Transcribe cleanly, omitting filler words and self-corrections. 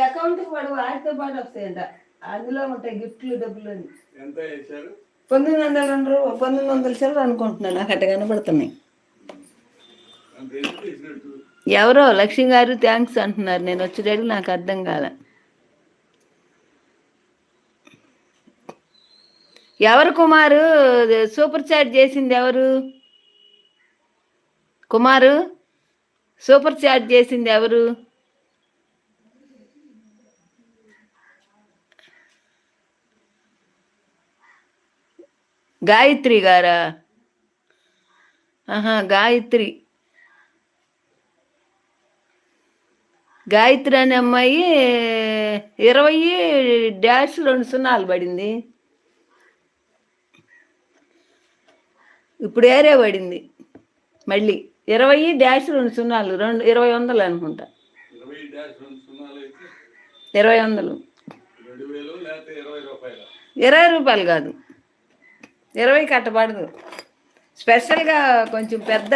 Account వాడు వాటితో పాటు వస్తాయంట, అందులో ఉంటాయి గిఫ్ట్లు డబ్బులు అని. ఎంత వేశారు? 1900 చిల్లర అనుకుంటున్నాను, నాకు అట్ట కనబడుతున్నాయి. ఎవరో లక్ష్మి గారు థ్యాంక్స్ అంటున్నారు, నేను వచ్చేటప్పుడు నాకు అర్థం కాల. ఎవరు కుమారు సూపర్ చాట్ చేసింది? ఎవరు కుమారు సూపర్ చాట్ చేసింది? ఎవరు? గాయత్రి గారా? ఆహా, గాయత్రి అనే అమ్మాయి 20-2 పడింది. ఇప్పుడు ఏరే పడింది మళ్ళీ 20-2 20 అనుకుంటా. 20 రూపాయలు కాదు, 20 కట్టబడదు. స్పెషల్గా కొంచెం పెద్ద